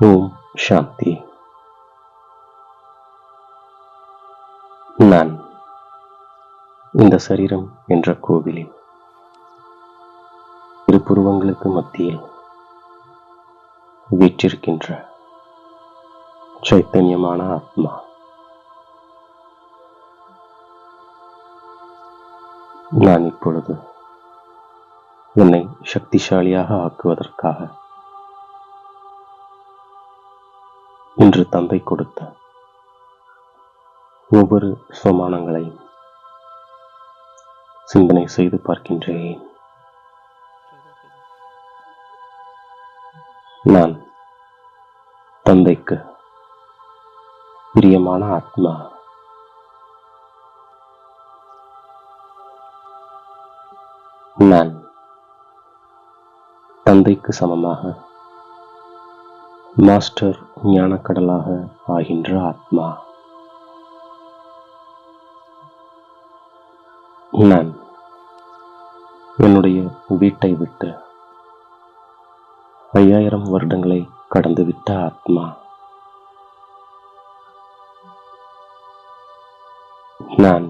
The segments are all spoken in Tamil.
ஓம் சாந்தி. நான் இந்த சரீரம் என்ற கோவிலில் இரு புருவங்களுக்கு மத்தியில் வீற்றிருக்கின்ற சைத்தன்யமான ஆத்மா. நான் இப்பொழுது என்னை சக்திசாலியாக ஆக்குவதற்காக இன்று தந்தை கொடுத்த ஒவ்வொரு சமானங்களையும் சிந்தனை செய்து பார்க்கின்றேன். நான் தந்தைக்கு பிரியமான ஆத்மா. நான் தந்தைக்கு சமமாக மாஸ்டர் ஞானக்கடலாக ஆகின்ற ஆத்மா. நான் என்னுடைய வீட்டை விட்டு 5000 வருடங்களை கடந்துவிட்ட ஆத்மா. நான்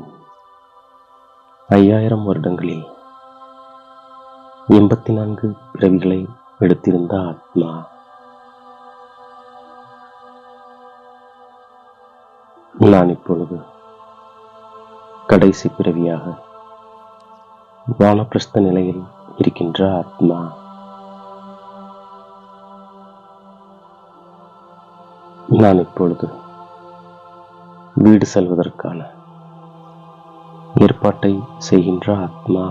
5000 வருடங்களில் 84 பிறவிகளை எடுத்திருந்த ஆத்மா. நான் இப்பொழுது கடைசி பிறவியாக வானப்பிரஸ்த நிலையில் இருக்கின்ற ஆத்மா. நான் இப்பொழுது வீடு செல்வதற்கான ஏற்பாட்டை செய்கின்ற ஆத்மா.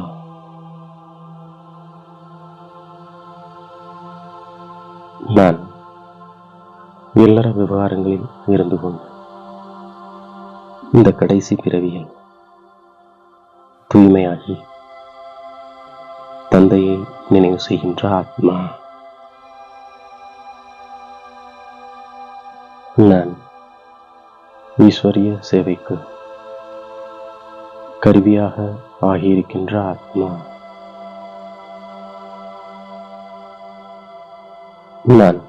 நான் இல்லற விவகாரங்களில் இருந்து கொண்டு இந்த கடைசி பிறவியில் தூய்மையாகி தந்தையை நினைவு செய்கின்ற ஆத்மா. நான் ஈஸ்வரிய சேவைக்கு கருவியாக ஆகியிருக்கின்ற ஆத்மா. நான்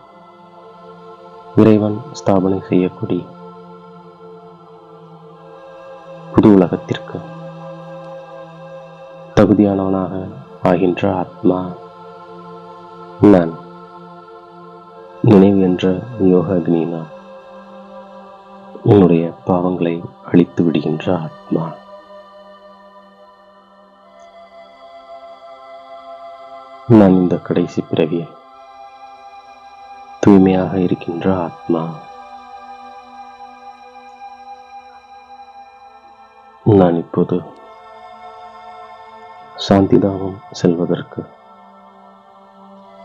இறைவன் ஸ்தாபனை செய்யக்கூடிய புது உலகத்திற்கு தகுதியானவனாக ஆகின்ற ஆத்மா. நான் நினைவு என்ற யோக அக்னியினால் என்னுடைய பாவங்களை அழித்து விடுகின்ற ஆத்மா. நான் இந்த கடைசி பிறவியில் தூய்மையாக இருக்கின்ற ஆத்மா. நான் இப்போது சாந்திதாமம் செல்வதற்கு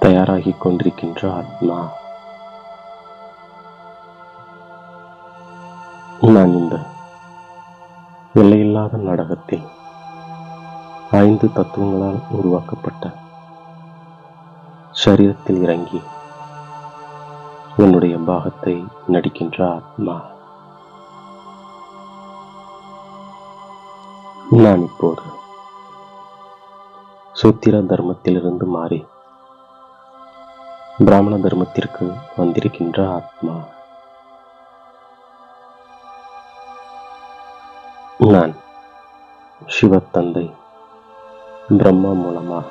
தயாராகிக் கொண்டிருக்கின்ற ஆத்மா. நான் இந்த எல்லையில்லாத நாடகத்தில் 5 தத்துவங்களால் உருவாக்கப்பட்ட சரீரத்தில் இறங்கி என்னுடைய பாகத்தை நடிக்கின்ற ஆத்மா. நான் இப்போது சூத்திர தர்மத்திலிருந்து மாறி பிராமண தர்மத்திற்கு வந்திருக்கின்ற ஆத்மா. நான் சிவத்தந்தை பிரம்மா மூலமாக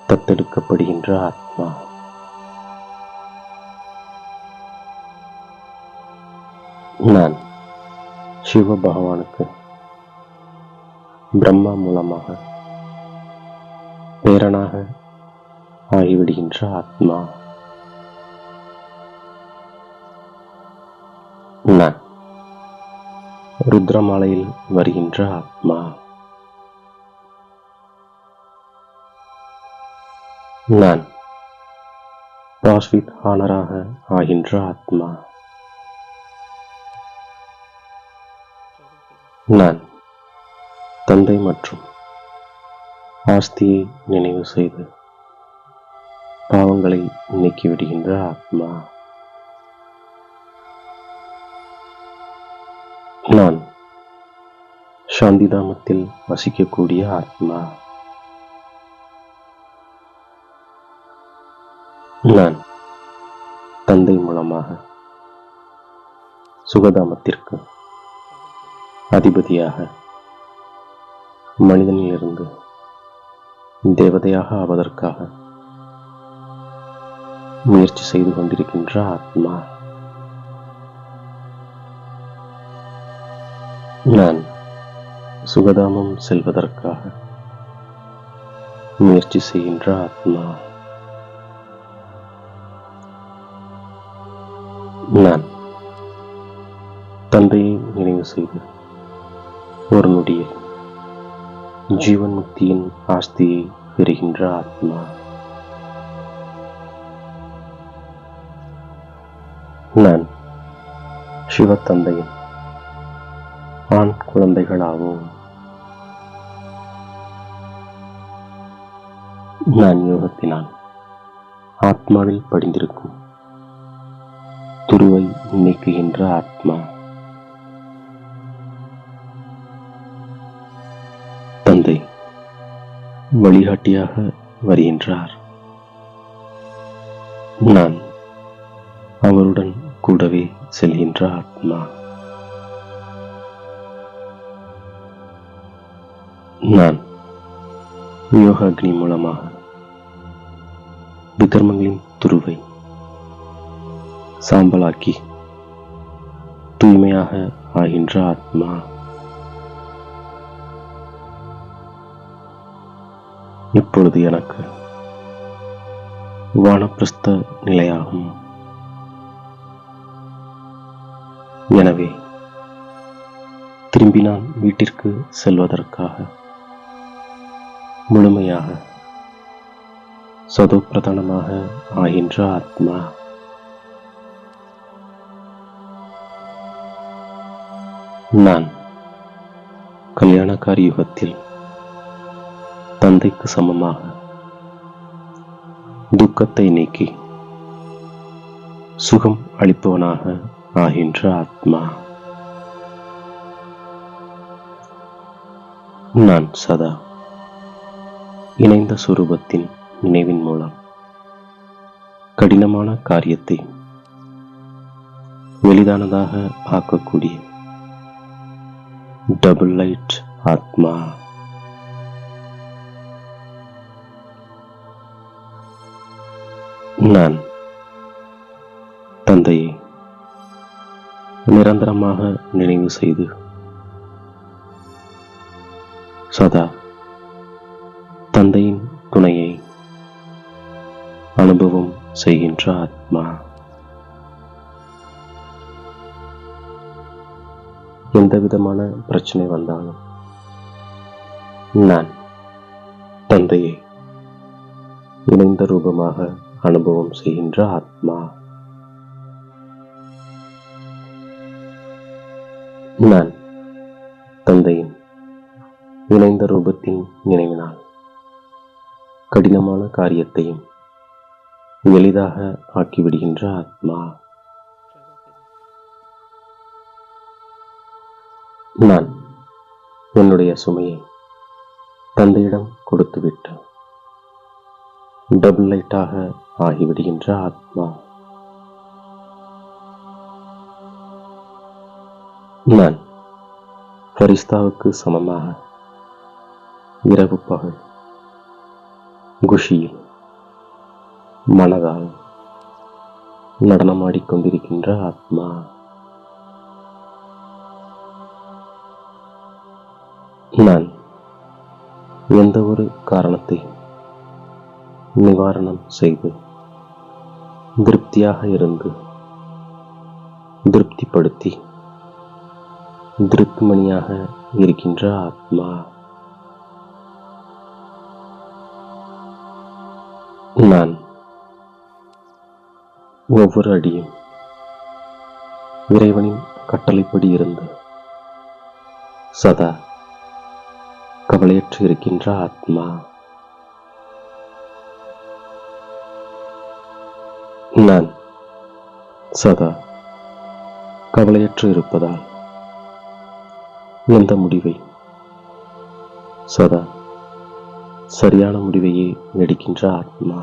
தத்தெடுக்கப்படுகின்ற ஆத்மா. நான் சிவ பகவானுக்கு பிரம்மா மூலமாக பேரனாக ஆகிவிடுகின்ற ஆத்மா. நான் ருத்ரமாலையில் வருகின்ற ஆத்மா. நான் பாஸ்வித் ஆனராக ஆகின்ற ஆத்மா. நான் தந்தை மற்றும் ஆஸ்தியை நினைவு செய்து பாவங்களை நீக்கிவிடுகின்ற ஆத்மா. நான் சாந்திதாமத்தில் வசிக்கக்கூடிய ஆத்மா. நான் தந்தை மூலமாக சுகதாமத்திற்கு அதிபதியாக மனிதனிலிருந்து தேவதையாக ஆவதற்காக முயற்சி செய்து கொண்டிருக்கின்ற ஆத்மா. நான் சுகதாமம் செல்வதற்காக முயற்சி செய்கின்ற ஆத்மா. நான் தந்தையை நினைவு செய்து ஒரு நொடியில் ஜீவன் முக்தியின் ஆஸ்தியை பெறுகின்ற ஆத்மா. நான் சிவ தந்தையின் ஆண் குழந்தைகளாகவும் நான் யோகத்தினால் ஆத்மாவில் படிந்திருக்கும் துருவை நீக்குகின்ற ஆத்மா. தந்தை வழிகாட்டியாக வருகின்றார். நான் அவருடன் கூடவே செல்கின்ற ஆத்மா. நான் யோக அக்னி மூலமாக விகர்மங்களின் துருவை சாம்பலாக்கி தூய்மையாக ஆகின்ற ஆத்மா. இப்பொழுது எனக்கு வானப்பிரஸ்த நிலையாகும். எனவே திரும்பி நான் வீட்டிற்கு செல்வதற்காக முழுமையாக சதோப்பிரதானமாக ஆகின்ற ஆத்மா. நான் கல்யாணக்காரி யுகத்தில் தந்தைக்கு சமமாக துக்கத்தை நீக்கி சுகம் அளிப்பவனாக ஆகின்ற ஆத்மா. நான் சதா இணைந்த சுரூபத்தின் நினைவின் மூலம் கடினமான காரியத்தை எளிதானதாக ஆக்கக்கூடிய டபுள் லைட் ஆத்மா. நான் தந்தையை நிரந்தரமாக நினைவு செய்து சதா தந்தையின் துணையை அனுபவம் செய்கின்ற ஆத்மா. எந்த விதமான பிரச்சனை வந்தாலும் நான் தந்தையை இணைந்த ரூபமாக அனுபவம் செய்கின்ற ஆத்மா. நான் தந்தையின் இணைந்த ரூபத்தின் நினைவினால் கடினமான காரியத்தையும் எளிதாக ஆக்கிவிடுகின்ற ஆத்மா. நான் என்னுடைய சுமையை தந்தையிடம் கொடுத்துவிட்டு டபுள் லைட்டாக ஆகிவிடுகின்ற ஆத்மா. நான் ஃபரிஸ்தாவுக்கு சமமாக இரவு பகல் குஷியில் மனதால் நடனமாடிக்கொண்டிருக்கின்ற ஆத்மா. நான் எந்த ஒரு காரணத்தை நிவாரணம் செய்து திருப்தியாக இருந்து திருப்திப்படுத்தி திருப்திமணியாக இருக்கின்ற ஆத்மா. நான் ஒவ்வொரு அடியும் இறைவனின் கட்டளைப்படி இருந்து சதா கவலையற்று இருக்கின்ற ஆத்மா. நான் சதா கவலையற்று இருப்பதால் எந்த முடிவை சதா சரியான முடிவையே எடுக்கின்ற ஆத்மா.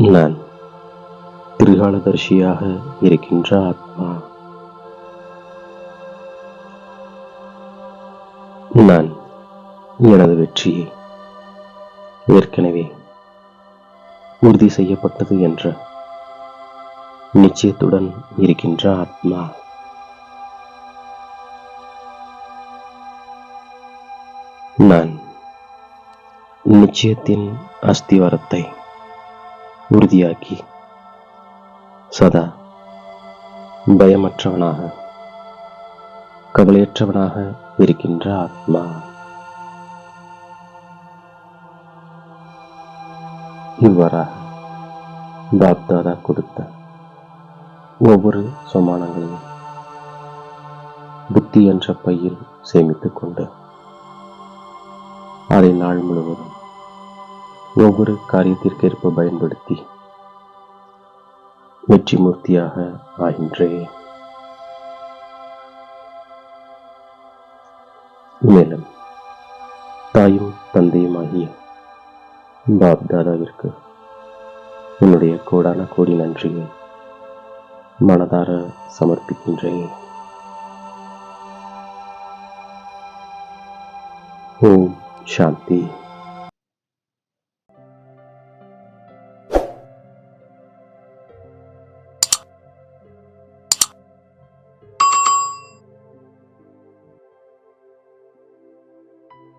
நான் திரிகாலதர்ஷியாக இருக்கின்ற ஆத்மா. நான் எனது வெற்றியை ஏற்கனவே உறுதி செய்யப்பட்டது என்ற நிச்சயத்துடன் இருக்கின்ற ஆத்மா. நான் நிச்சயத்தின் அஸ்திவாரத்தை உறுதியாக்கி சதா பயமற்றவனாக கவலையற்றவனாக இருக்கின்ற ஆத்மா. இவ்வாறாக பாப்தாதா கொடுத்த ஒவ்வொரு சமானங்களையும் புத்தி என்ற பையில் சேமித்துக் கொண்டு அதை நாள் முழுவதும் ஒவ்வொரு காரியத்திற்கேற்ப பயன்படுத்தி வெற்றி மூர்த்தியாக ஆகின்றேன். மேலும் தாயும் தந்தையுமாகிய பாப்தாதாவிற்கு என்னுடைய கோடான கோடி நன்றியை மனதார சமர்ப்பிக்கின்றேன். ஓம் சாந்தி.